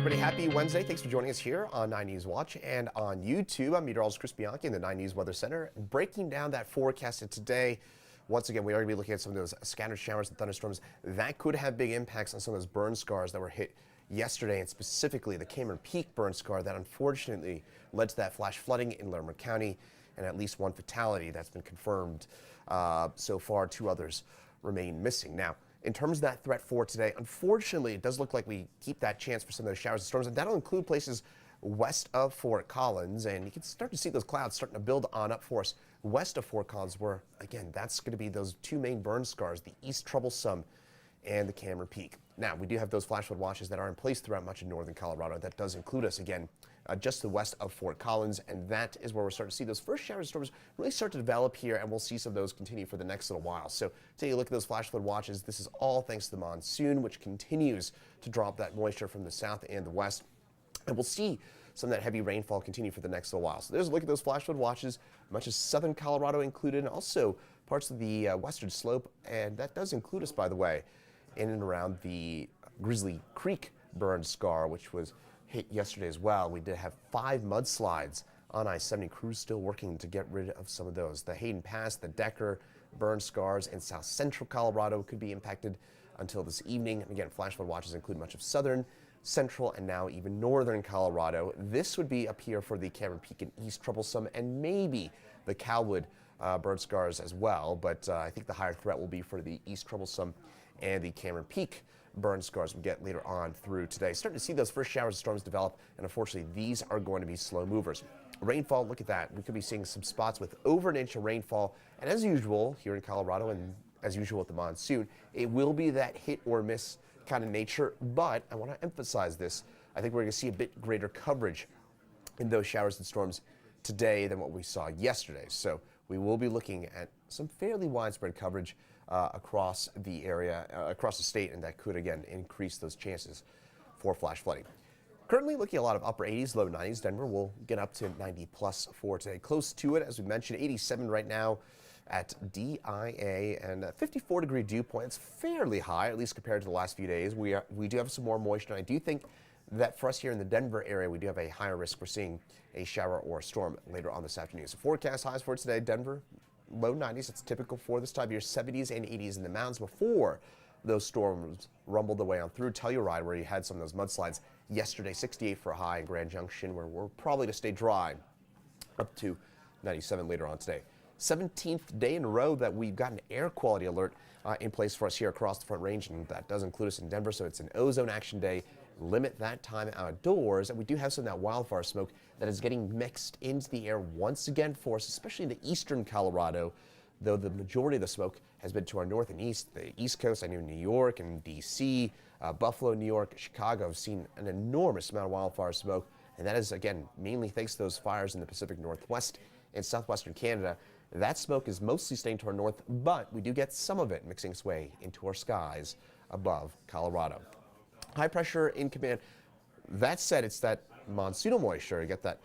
everybody. Happy Wednesday. Thanks for joining us here on 9 News Watch and on YouTube. I'm Meteorologist Chris Bianchi in the 9 News Weather Center, breaking down that forecast today. Once again, we are going to be looking at some of those scattered showers and thunderstorms that could have big impacts on some of those burn scars that were hit yesterday, and specifically the Cameron Peak burn scar that unfortunately led to that flash flooding in Larimer County and at least one fatality that's been confirmed so far. 2 others remain missing. Now, in terms of that threat for today, unfortunately, it does look like we keep that chance for some of those showers and storms, and that'll include places west of Fort Collins, and you can start to see those clouds starting to build on up for us west of Fort Collins, where, again, that's going to be those 2 main burn scars, the East Troublesome and the Cameron Peak. Now, we do have those flash flood watches that are in place throughout much of northern Colorado. That does include us, again, just to the west of Fort Collins, and that is where we're starting to see those first showers and storms really start to develop here, and we'll see some of those continue for the next little while. So take a look at those flash flood watches. This is all thanks to the monsoon, which continues to drop that moisture from the south and the west, and we'll see some of that heavy rainfall continue for the next little while. So there's a look at those flash flood watches, much of southern Colorado included, and also parts of the western slope, and that does include us, by the way, in and around the Grizzly Creek burn scar, which was hit yesterday as well. We did have 5 mudslides on I-70. Crews still working to get rid of some of those. The Hayden Pass, the Decker burn scars in south central Colorado could be impacted until this evening. And again, flash flood watches include much of southern, central, and now even northern Colorado. This would be up here for the Cameron Peak and East Troublesome, and maybe the Calwood burn scars as well. But I think the higher threat will be for the East Troublesome and the Cameron Peak burn scars we get later on through today. Starting to see those first showers and storms develop, and unfortunately these are going to be slow movers. Rainfall, look at that. We could be seeing some spots with over an inch of rainfall, and as usual here in Colorado, and as usual with the monsoon, it will be that hit or miss kind of nature, but I want to emphasize this. I think we're going to see a bit greater coverage in those showers and storms today than what we saw yesterday. So we will be looking at some fairly widespread coverage across the area, across the state, and that could, again, increase those chances for flash flooding. Currently looking at a lot of upper 80s, low 90s. Denver will get up to 90 plus for today. Close to it, as we mentioned, 87 right now at DIA, and 54-degree dew point. It's fairly high, at least compared to the last few days. We do have some more moisture, and I do think that for us here in the Denver area, we do have a higher risk for seeing a shower or a storm later on this afternoon. So forecast highs for today, Denver, low 90s. It's typical for this time of year, 70s and 80s in the mountains before those storms rumbled their way on through Telluride, where you had some of those mudslides yesterday. 68 for a high in Grand Junction, where we're probably to stay dry, up to 97 later on today. 17th day in a row that we've got an air quality alert in place for us here across the Front Range, and that does include us in Denver, so it's an ozone action day. Limit that time outdoors, and we do have some of that wildfire smoke that is getting mixed into the air once again for us, especially into eastern Colorado, though the majority of the smoke has been to our north and east. The East Coast, I know New York and D.C., Buffalo, New York, Chicago have seen an enormous amount of wildfire smoke, and that is, again, mainly thanks to those fires in the Pacific Northwest and southwestern Canada. That smoke is mostly staying to our north, but we do get some of it mixing its way into our skies above Colorado. High pressure in command. That said, it's that monsoonal moisture. You get that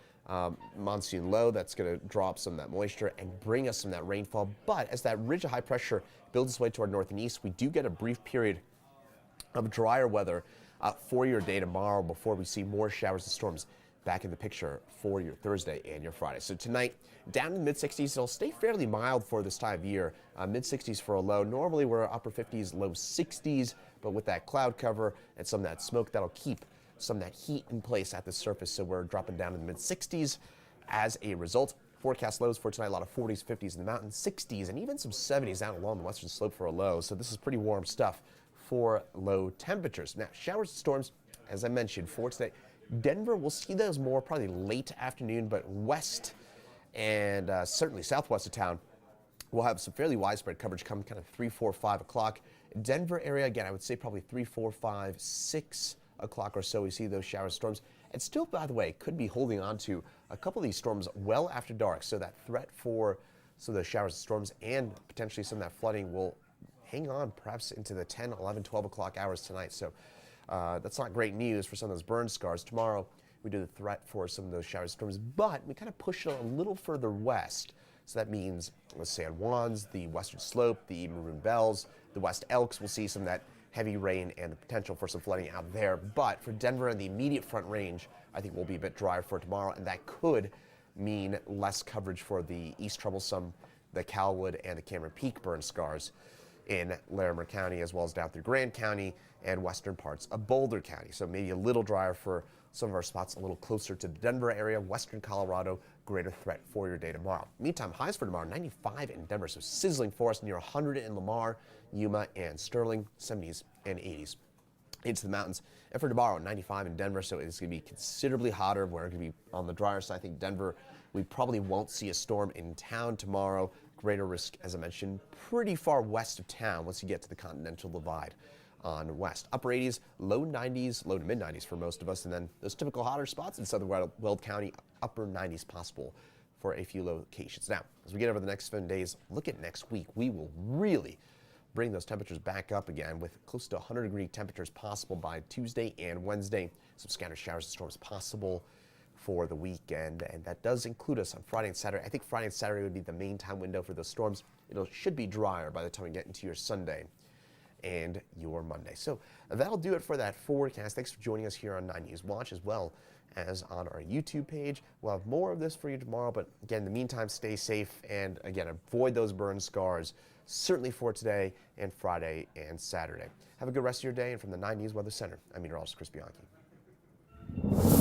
monsoon low that's going to drop some of that moisture and bring us some of that rainfall. But as that ridge of high pressure builds its way toward north and east, we do get a brief period of drier weather for your day tomorrow before we see more showers and storms back in the picture for your Thursday and your Friday. So tonight, down in the mid-60s. It'll stay fairly mild for this time of year. Mid-60s for a low. Normally we're upper 50s, low 60s, but with that cloud cover and some of that smoke, that'll keep some of that heat in place at the surface. So we're dropping down in the mid-60s as a result. Forecast lows for tonight, a lot of 40s, 50s in the mountains, 60s, and even some 70s down along the western slope for a low. So this is pretty warm stuff for low temperatures. Now, showers and storms, as I mentioned, for today. Denver, we'll see those more probably late afternoon, but west and certainly southwest of town, we'll have some fairly widespread coverage come kind of 3, 4, 5 o'clock. Denver area, again, I would say probably 3, 4, 5, 6 o'clock or so. We see those showers, storms, and still, by the way, could be holding on to a couple of these storms well after dark. So that threat for some of those showers and storms and potentially some of that flooding will hang on perhaps into the 10, 11, 12 o'clock hours tonight. So that's not great news for some of those burn scars. Tomorrow, we do the threat for some of those showers and storms, but we kind of push it a little further west. So that means the San Juans, the western slope, the Maroon Bells, the West Elks will see some of that heavy rain and the potential for some flooding out there. But for Denver and the immediate front range, I think we'll be a bit drier for tomorrow, and that could mean less coverage for the east troublesome, the Calwood and the Cameron Peak burn scars in Larimer County, as well as down through Grand County and western parts of Boulder County. So maybe a little drier for some of our spots a little closer to the Denver area, western Colorado, greater threat for your day tomorrow. Meantime, highs for tomorrow, 95 in Denver, so sizzling for us, near 100 in Lamar, Yuma, and Sterling, 70s and 80s. Into the mountains. And for tomorrow, 95 in Denver, so it's going to be considerably hotter. We're going to be on the drier side. I think Denver, we probably won't see a storm in town tomorrow. Greater risk, as I mentioned, pretty far west of town once you get to the Continental Divide on west. Upper 80s, low 90s, low to mid 90s for most of us, and then those typical hotter spots in southern Weld County, upper 90s possible for a few locations. Now, as we get over the next 7 days, look at next week. We will really bring those temperatures back up again with close to 100-degree temperatures possible by Tuesday and Wednesday. Some scattered showers and storms possible for the weekend, and that does include us on Friday and Saturday. I think Friday and Saturday would be the main time window for those storms. It should be drier by the time we get into your Sunday and your Monday. So that'll do it for that forecast. Thanks for joining us here on 9 News Watch, as well as on our YouTube page. We'll have more of this for you tomorrow, but again, in the meantime, stay safe and again, avoid those burn scars, certainly for today and Friday and Saturday. Have a good rest of your day, and from the 9 News Weather Center, I'm Meteorologist Chris Bianchi.